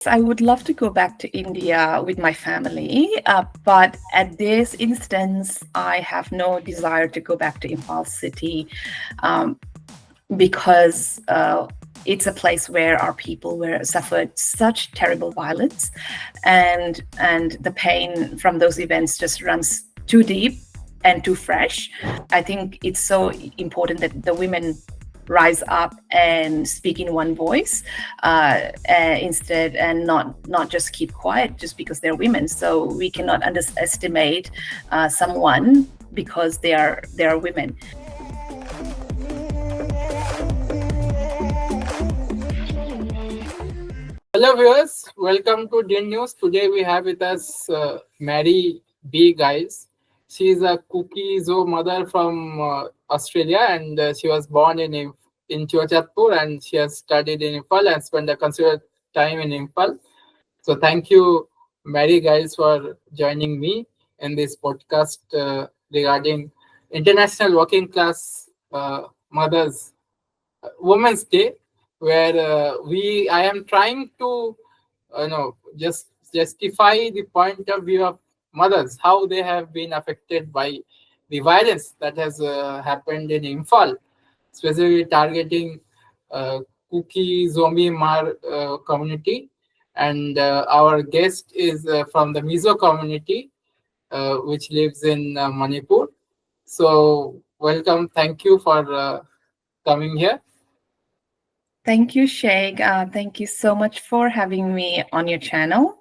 I would love to go back to India with my family, but at this instance, I have no desire to go back to Imphal city um, because it's a place where our people were suffered such terrible violence, and the pain from those events just runs too deep and too fresh. I think it's so important that the women rise up and speak in one voice instead, and not just keep quiet just because they're women. So we cannot underestimate someone because they are women. Hello viewers, welcome to DIN News. Today we have with us Biakmawii Giles. She is a Kuki Zo mother from Australia, and she was born in Churachandpur, and she has studied in Imphal and spent a considerable time in Imphal. So thank you, Mary Giles, for joining me in this podcast regarding International Working Class Mothers Women's Day, where I am trying to just justify the point of view of mothers, how they have been affected by the violence that has happened in Imphal, specifically targeting uh, Kuki Zo Mother community. And our guest is from the Mizo community, which lives in Manipur. So welcome, thank you for coming here. Thank you, Sheikh. Thank you so much for having me on your channel.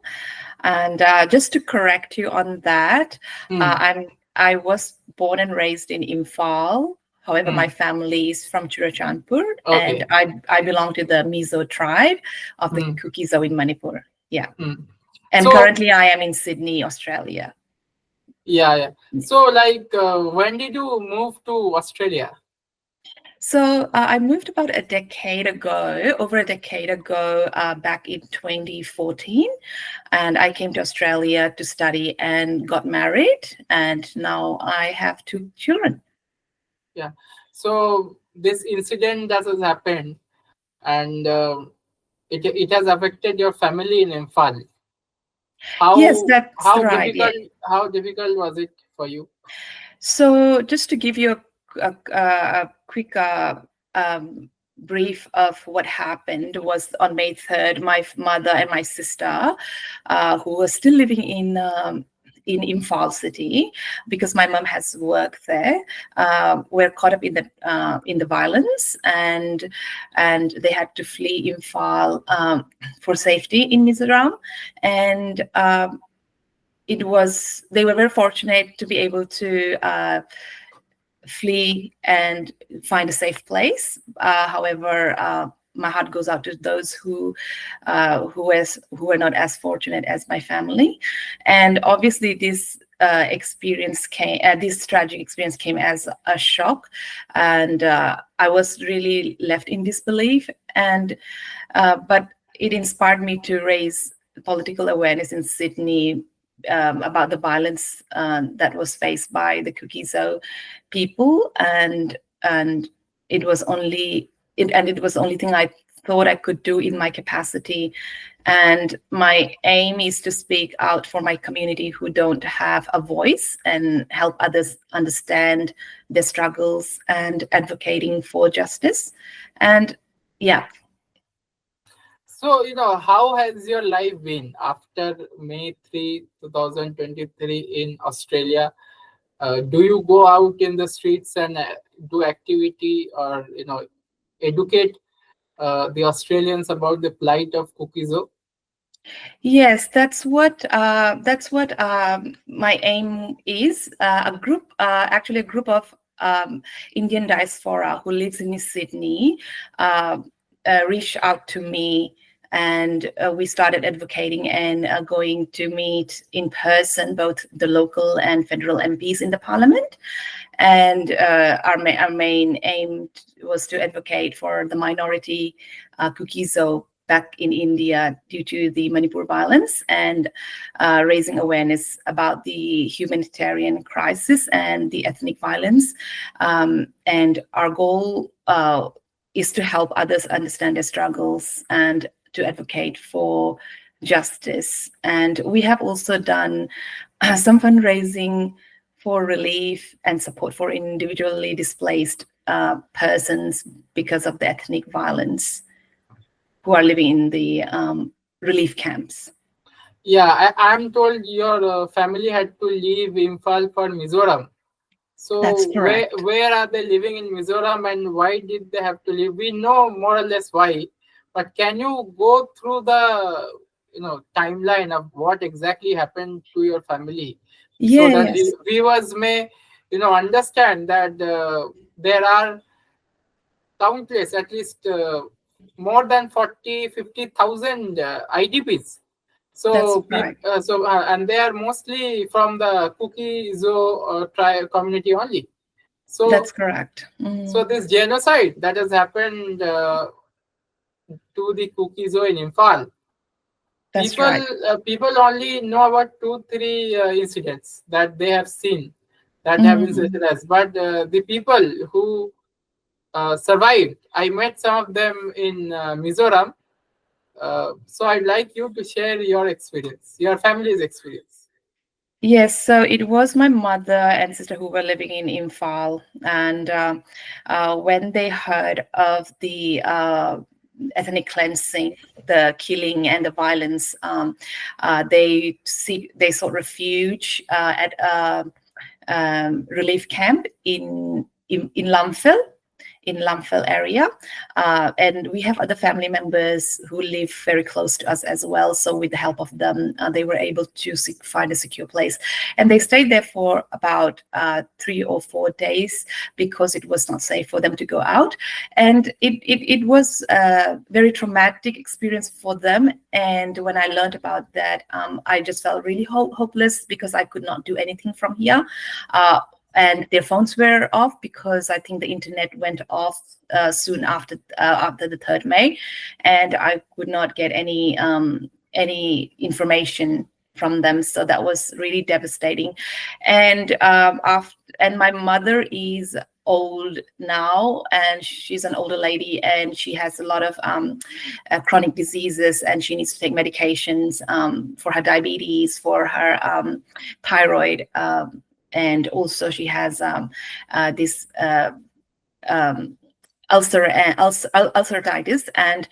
And just to correct you on that, I was born and raised in Imphal. However, my family is from Churachandpur, Okay. and I belong to the Mizo tribe of the Kuki Zo in Manipur. Yeah. And So- currently I am in Sydney, Australia. Yeah. So, when did you move to Australia? So I moved about a decade ago, over a decade ago, back in 2014. And I came to Australia to study and got married. And now I have 2 children. Yeah. So this incident that has happened, and it has affected your family in Imphal. Yes, that's right. How difficult was it for you? So just to give you a quick brief of what happened was on May 3rd, my mother and my sister, who were still living in Imphal city, because my mom has work there, were caught up in the violence, and they had to flee Imphal for safety in Mizoram, and they were very fortunate to be able to flee and find a safe place. However, my heart goes out to those who were not as fortunate as my family. And obviously this this tragic experience came as a shock, and I was really left in disbelief, and but it inspired me to raise political awareness in Sydney about the violence that was faced by the Kuki Zo people, and it was only thing I thought I could do in my capacity. And my aim is to speak out for my community who don't have a voice, and help others understand their struggles and advocating for justice. And yeah. So, how has your life been after May 3, 2023 in Australia? Do you go out in the streets and do activity, or, educate the Australians about the plight of Kuki Zo? Yes, that's what my aim is. Actually, a group of Indian diaspora who lives in Sydney reached out to me, and we started advocating and going to meet in person both the local and federal MPs in the parliament. And our main aim was to advocate for the minority Kuki Zo back in India due to the Manipur violence, and raising awareness about the humanitarian crisis and the ethnic violence. And our goal is to help others understand their struggles, and to advocate for justice. And we have also done some fundraising for relief and support for individually displaced persons because of the ethnic violence who are living in the relief camps. Yeah, I'm told your family had to leave Imphal for Mizoram. That's So correct. where are they living in Mizoram, and why did they have to leave? We know more or less why, but can you go through the timeline of what exactly happened to your family, so that Yes, viewers may understand that there are countless, at least more than 40-50,000 IDPs. that's So, correct. and they are mostly from the Kuki Zo tribe community only. That's So, correct. this genocide that has happened to the Kuki Zo in Imphal, That's right. people only know about 2-3 incidents that they have seen, that have been Mhm. such as. But the people who survived, I met some of them in Mizoram. So I'd like you to share your experience, your family's experience. Yes, so it was my mother and sister who were living in Imphal, and when they heard of the ethnic cleansing, the killing, and the violence, they sought refuge at a relief camp in Lamphel, in Lamphel area. And we have other family members who live very close to us as well. So with the help of them, they were able to find a secure place. And they stayed there for about 3 or 4 days because it was not safe for them to go out. And it was a very traumatic experience for them. And when I learned about that, I just felt really hopeless because I could not do anything from here. And their phones were off because I think the internet went off soon after the 3rd May, and I could not get any information from them. So that was really devastating. And and my mother is old now, and she's an older lady, and she has a lot of chronic diseases, and she needs to take medications for her diabetes, for her thyroid. And also she has this um, ulceritis, and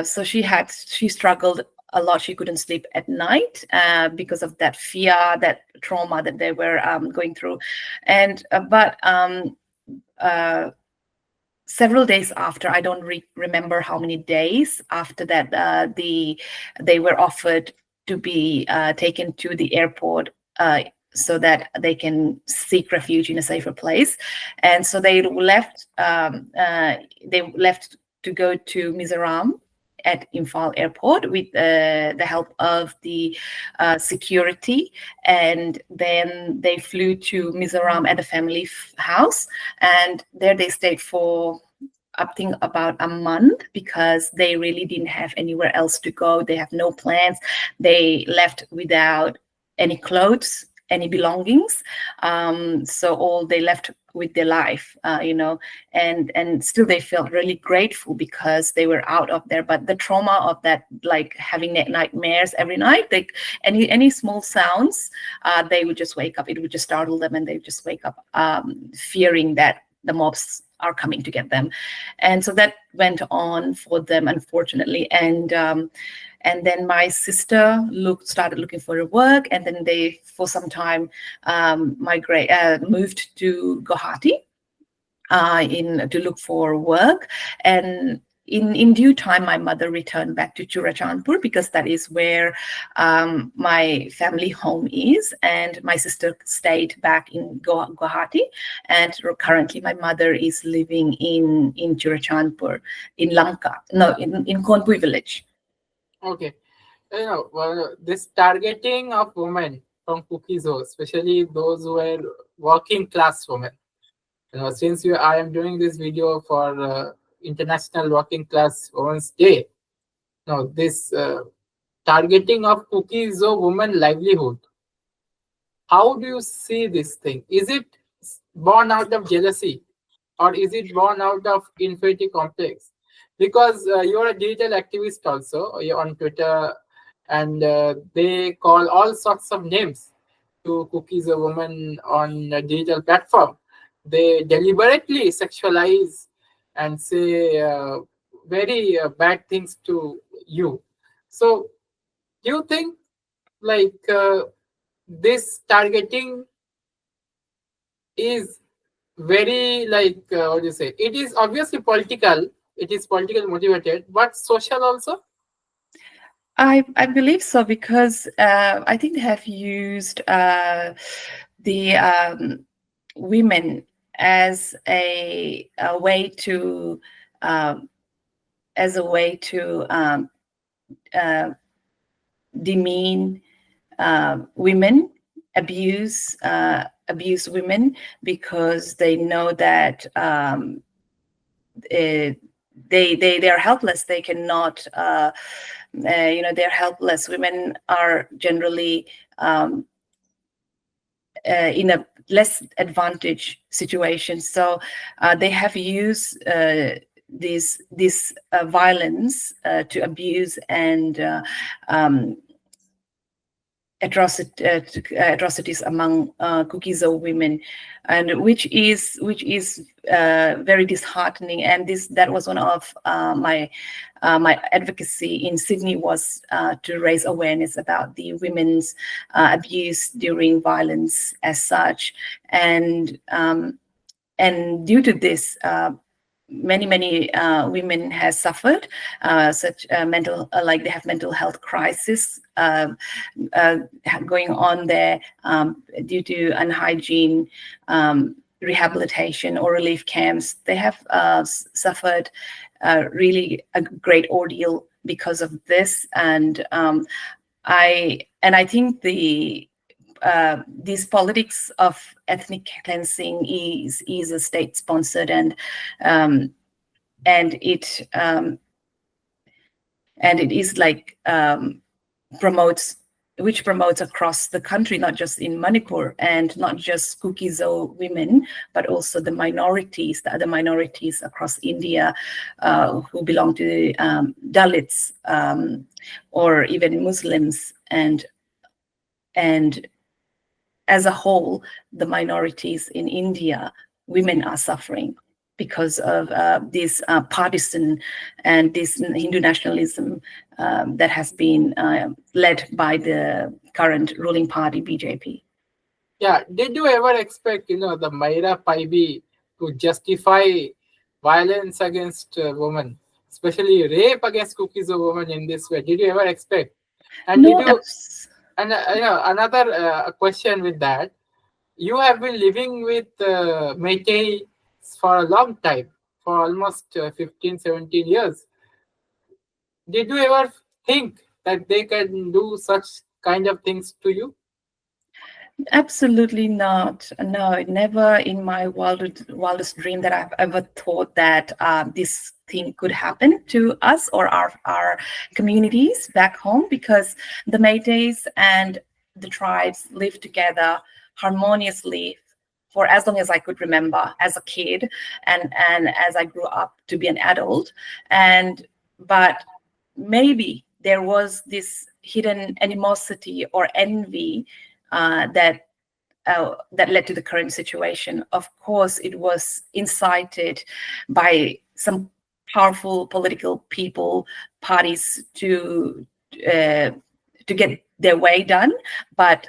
so she struggled a lot. She couldn't sleep at night because of that fear, that trauma that they were going through. And but several days after, I don't remember how many days after that, they were offered to be taken to the airport so that they can seek refuge in a safer place. And so they left to go to Mizoram at Imphal airport with the help of the security. And then they flew to Mizoram at the family house, and there they stayed for I think about a month because they really didn't have anywhere else to go. They have no plans. They left without any clothes, any belongings. So all they left with their life, and still they felt really grateful because they were out of there. But the trauma of that, like having nightmares every night, like any small sounds, they would just wake up. It would just startle them, and they would just wake up fearing that the mobs are coming to get them. And so that went on for them, unfortunately. And then my sister started looking for a work, and then they, for some time, moved to Guwahati to look for work. And in due time, my mother returned back to Churachandpur because that is where my family home is, and my sister stayed back in Guwahati. And currently, my mother is living in Churachandpur, in Konpui village. Okay. This targeting of women from Kuki Zo, especially those who are working class women. Since I am doing this video for International Working Class Women's Day, now this targeting of Kuki Zo women livelihood. How do you see this thing? Is it born out of jealousy, or is it born out of inferiority complex? Because you're a digital activist also. You're on Twitter. and they call all sorts of names to cookies a woman on a digital platform. They deliberately sexualize and say very bad things to you. So, do you think like this targeting is very what do you say? It is obviously political. It is political motivated, but social also. I believe so because I think they have used the women as a way to um, as a way to uh, demean women, abuse women because they know that they are helpless. They cannot. They're helpless. Women are generally in a less advantaged situation. So they have used this violence to abuse and atrocities among Kuki Zo women, and which is very disheartening. And that was one of my advocacy in Sydney, was to raise awareness about the women's abuse during violence as such, and due to this. Many women has suffered such mental like they have mental health crisis going on there due to unhygiene, rehabilitation or relief camps. They have suffered really a great ordeal because of this, and I think these politics of ethnic cleansing is a state sponsored, and it is like promotes across the country, not just in Manipur, and not just Kuki Zo women, but also the other minorities across India who belong to Dalits or even Muslims, and as a whole, the minorities in India, women are suffering because of this partisan and this Hindu nationalism that has been led by the current ruling party, BJP. Yeah, did you ever expect, the Meira Paibi to justify violence against women, especially rape against cookies of women in this way? Did you ever expect? And No, did you? And another question with that, you have been living with Meitei for a long time, for almost 15, 17 years. Did you ever think that they can do such kind of things to you? Absolutely not. No, never in my wildest dream that I've ever thought that this thing could happen to us or our communities back home, because the Métis and the tribes lived together harmoniously for as long as I could remember as a kid, and as I grew up to be an adult. But maybe there was this hidden animosity or envy that led to the current situation. Of course, it was incited by some powerful political parties to get their way done, but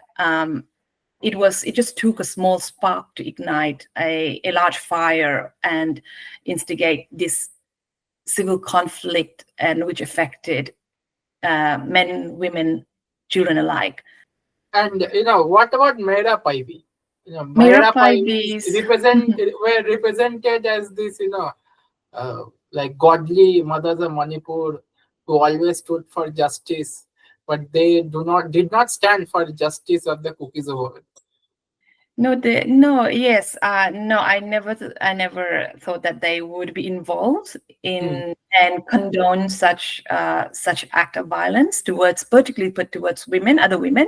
it just took a small spark to ignite a large fire and instigate this civil conflict, and which affected men, women, children alike. And what about Meira Paibi? Meira Meira Paibi Paibi's were represented as this, like godly mothers of Manipur who always stood for justice, but they did not stand for justice of the cookies of women. Yes, no, I never thought that they would be involved in and condone such act of violence particularly towards women, other women,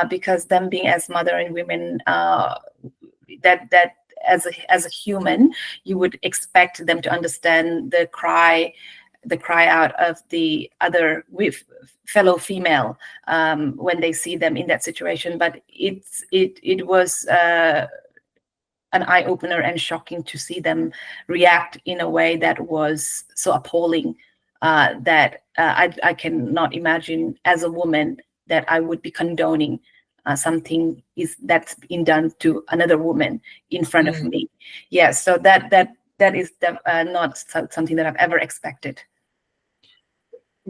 because them being as mother and women, that as a human, you would expect them to understand the cry the cry out of the other fellow female when they see them in that situation. But it was an eye-opener and shocking to see them react in a way that was so appalling that I cannot imagine as a woman that I would be condoning something that's been done to another woman in front of me. Yeah, so that is not something that I've ever expected.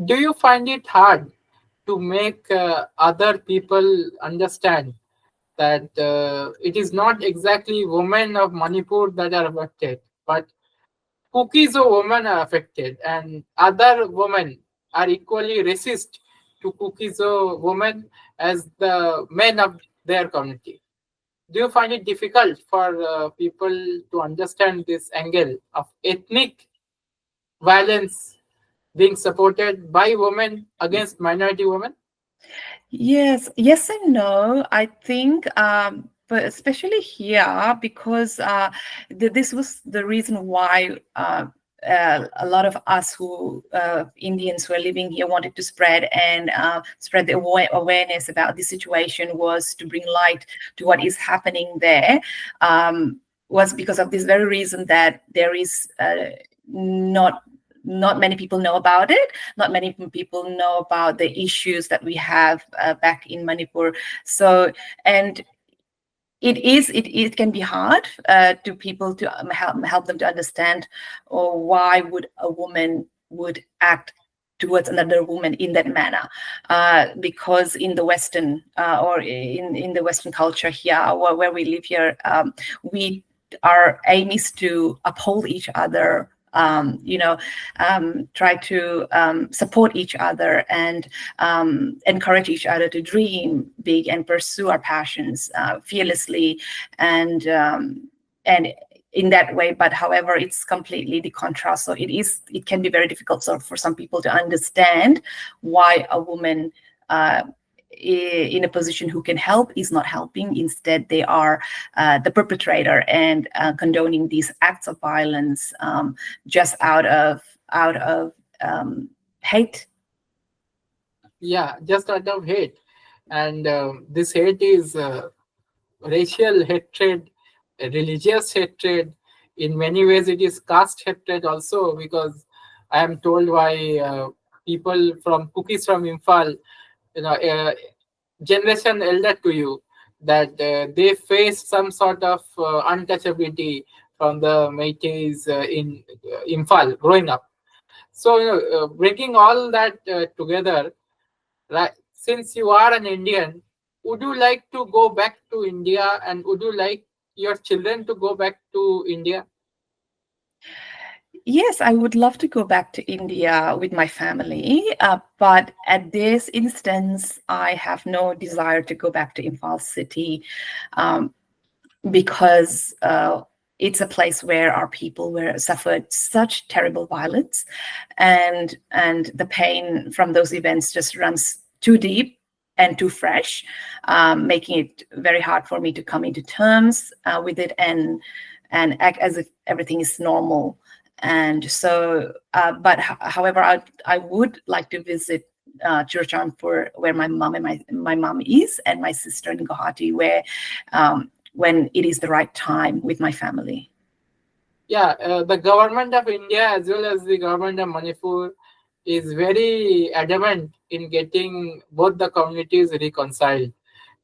Do you find it hard to make other people understand that it is not exactly women of Manipur that are affected, but Kuki Zo women are affected, and other women are equally racist to Kuki Zo women as the men of their community? Do you find it difficult for people to understand this angle of ethnic violence being supported by women against minority women? Yes and no. I think, but especially here, because this was the reason why a lot of us Indians who are living here wanted to spread the awareness about this situation, was to bring light to what is happening there. Was because of this very reason that there is not many people know about it. Not many people know about the issues that we have back in Manipur. So, and it can be hard to people to help them to understand, or why would a woman would act towards another woman in that manner, because in the Western or in the Western culture here, where we live here, our aim is to uphold each other, try to support each other and encourage each other to dream big and pursue our passions fearlessly and in that way. But however, it's completely the contrast. So it can be very difficult for some people to understand why a woman in a position who can help is not helping. Instead, they are the perpetrator and condoning these acts of violence just out of hate. Yeah, just out of hate. And this hate is racial hatred, religious hatred. In many ways, it is caste hatred also, because I am told by people from Kukis from Imphal, generation elder to you, that they face some sort of untouchability from the Meiteis in Imphal growing up. So, bringing all that together, right? Since you are an Indian, would you like to go back to India, and would you like your children to go back to India? Yes, I would love to go back to India with my family, but at this instance, I have no desire to go back to Imphal city, because it's a place where our people suffered such terrible violence, and the pain from those events just runs too deep and too fresh, making it very hard for me to come into terms with it and act as if everything is normal. And so, but however, I would like to visit Churachandpur, where my mom and my mom is, and my sister in Guwahati, where when it is the right time with my family. Yeah, the government of India as well as the government of Manipur is very adamant in getting both the communities reconciled,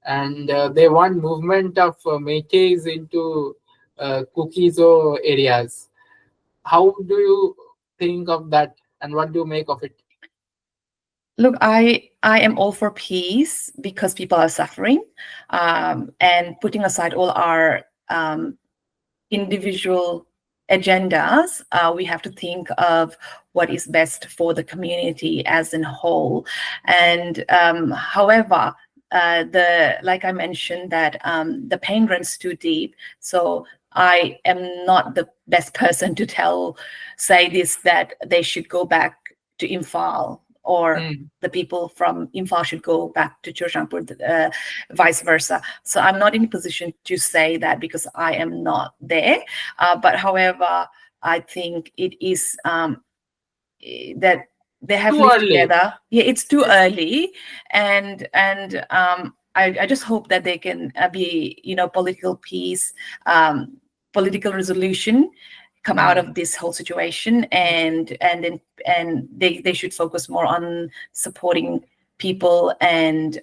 and they want movement of Meiteis into Kuki Zo areas. How do you think of that, and what do you make of it? Look, I am all for peace, because people are suffering, and putting aside all our individual agendas, we have to think of what is best for the community as a whole. And however, like I mentioned, that the pain runs too deep. So I am not the best person to say this, that they should go back to Imphal, or the people from Imphal should go back to Churachandpur, vice versa. So I'm not in a position to say that, because I am not there. But however, I think it is that they have Too lived early. together. Yeah, it's too early, and I just hope that they can be, political peace, political resolution come out of this whole situation, and they should focus more on supporting people and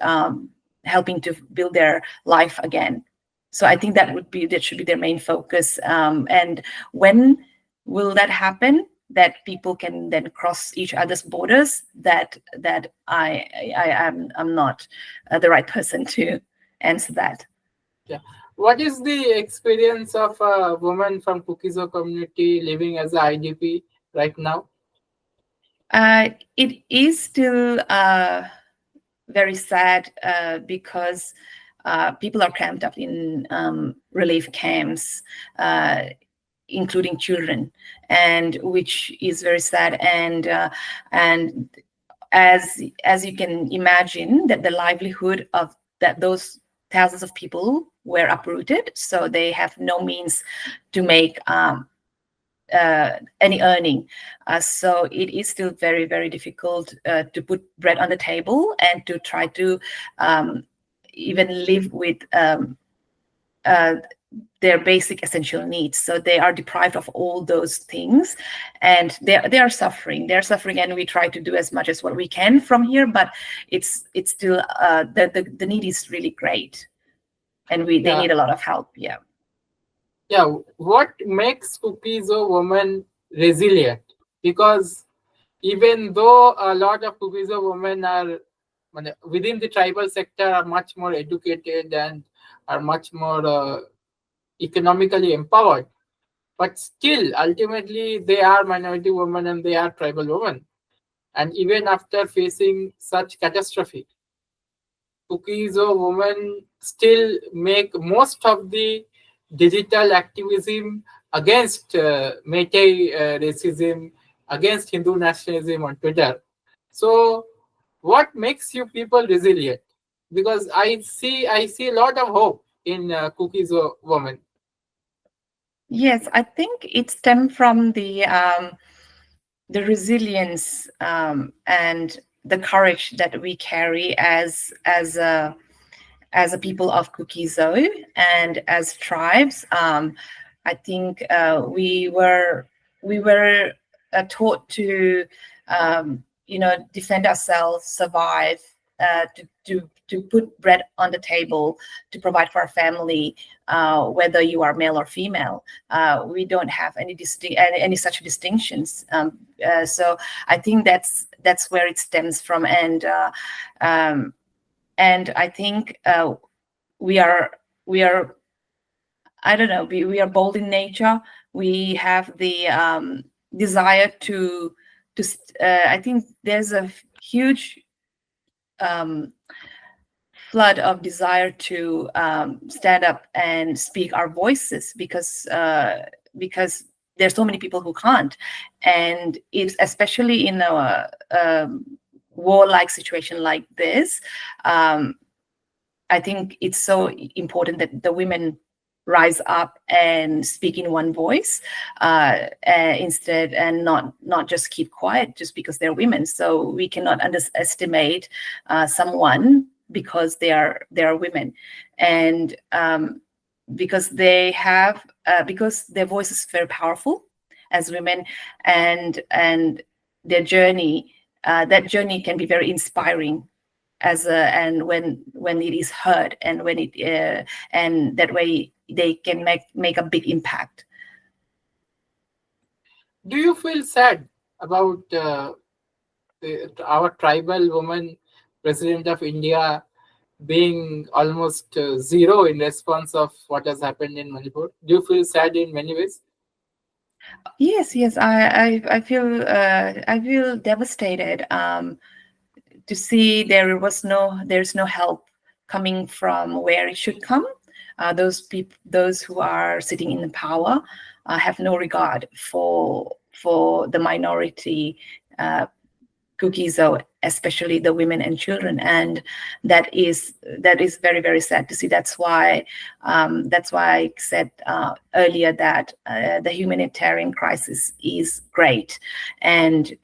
helping to build their life again. So I think that should be their main focus. And when will that happen? That people can then cross each other's borders. That I'm not the right person to answer that. Yeah. What is the experience of a woman from Kuki Zo community living as a IDP right now? It is still very sad because people are cramped up in relief camps, including children, and which is very sad. And as you can imagine, that the livelihood of those thousands of people were uprooted, so they have no means to make any earning. So it is still very, very difficult to put bread on the table and to try to even live with their basic essential needs. So they are deprived of all those things, and they are suffering. They're suffering, and we try to do as much as what we can from here, but it's still the need is really great, and they need a lot of help. Yeah. Yeah, what makes Kuki Zo women resilient? Because even though a lot of Kuki Zo women are within the tribal sector are much more educated and are much more economically empowered, but still ultimately they are minority women and they are tribal women. And even after facing such catastrophe, Kuki Zo women still make most of the digital activism against Meitei racism, against Hindu nationalism on Twitter. So, what makes you people resilient? Because I see a lot of hope in Kuki Zo women. Yes, I think it stemmed from the resilience and the courage that we carry as a people of Kuki Zo and as tribes. I think we were taught to defend ourselves, survive, to put bread on the table, to provide for our family, whether you are male or female. We don't have any such distinctions. So I think that's where it stems from, and I think we are I don't know, we are bold in nature. We have the desire to I think there's a huge flood of desire to stand up and speak our voices, because there's so many people who can't, and it's especially in a war-like situation like this. I think it's so important that the women rise up and speak in one voice instead, and not just keep quiet just because they're women. So we cannot underestimate someone because they are women, and because they have because their voice is very powerful as women, and their journey, that journey can be very inspiring and when it is heard, and when it and that way they can make a big impact. Do you feel sad about our tribal woman president of India being almost zero in response of what has happened in Manipur? Do you feel sad in many ways? Yes, I feel devastated to see there's no help coming from where it should come. Those who are sitting in the power have no regard for the minority Kuki Zo, especially the women and children, and that is very, very sad to see. That's why I said earlier that the humanitarian crisis is great, and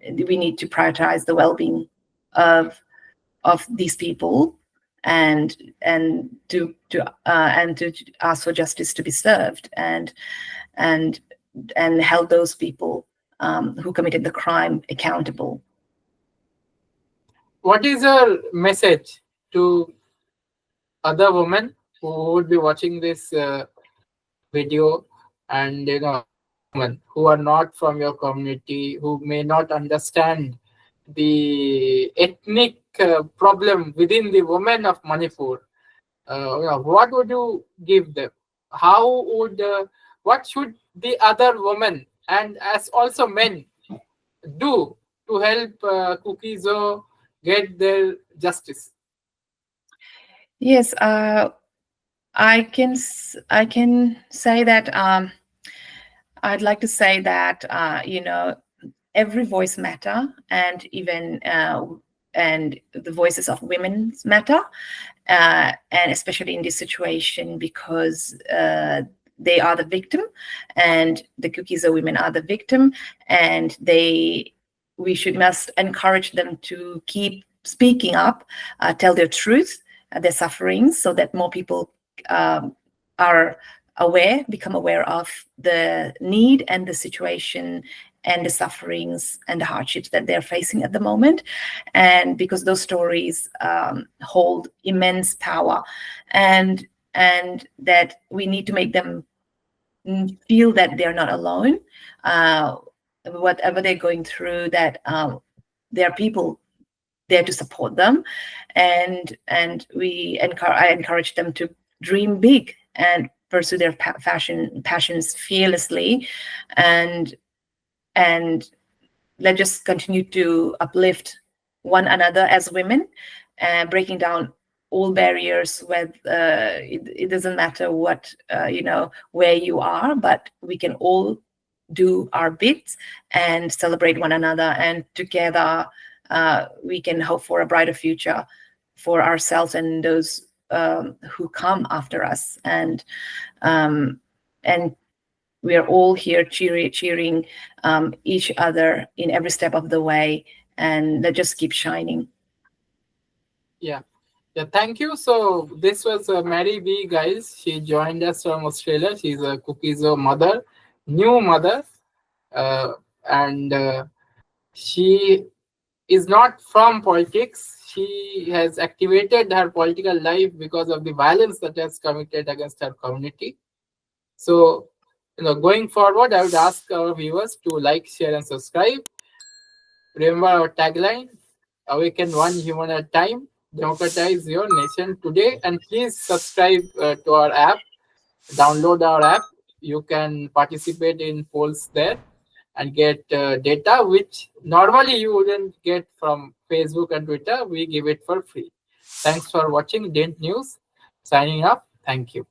we need to prioritize the well-being of these people, and to ask for justice to be served, and held those people who committed the crime accountable. What is your message to other women who would be watching this video, and women who are not from your community, who may not understand the ethnic problem within the women of Manipur? What would you give them? How would what should the other women and as also men do to help Kuki Zo get their justice? Yes, I can say that I'd like to say that every voice matter, and even and the voices of women matter, and especially in this situation, because they are the victim, and the Kuki Zo women are the victim, and we must encourage them to keep speaking up, tell their truth, their sufferings, so that more people become aware of the need and the situation and the sufferings and the hardships that they're facing at the moment. And because those stories hold immense power, and that we need to make them feel that they're not alone, whatever they're going through, that there are people there to support them, and I encourage them to dream big and pursue their passions fearlessly, and let's just continue to uplift one another as women, breaking down all barriers. With it doesn't matter what where you are, but we can all do our bit and celebrate one another, and together we can hope for a brighter future for ourselves and those who come after us. And we are all here cheering each other in every step of the way, and let's just keep shining. Yeah, thank you. So this was Mary Giles. She joined us from Australia. She's a Kuki Zo mother, new mother, and she is not from politics. She has activated her political life because of the violence that has committed against her community. So, going forward, I would ask our viewers to like, share, and subscribe. Remember our tagline: awaken one human at a time, democratize your nation today. And please subscribe to our app, download our app. You can participate in polls there and get data which normally you wouldn't get from Facebook and Twitter. We give it for free. Thanks for watching Dent News. Signing off. Thank you.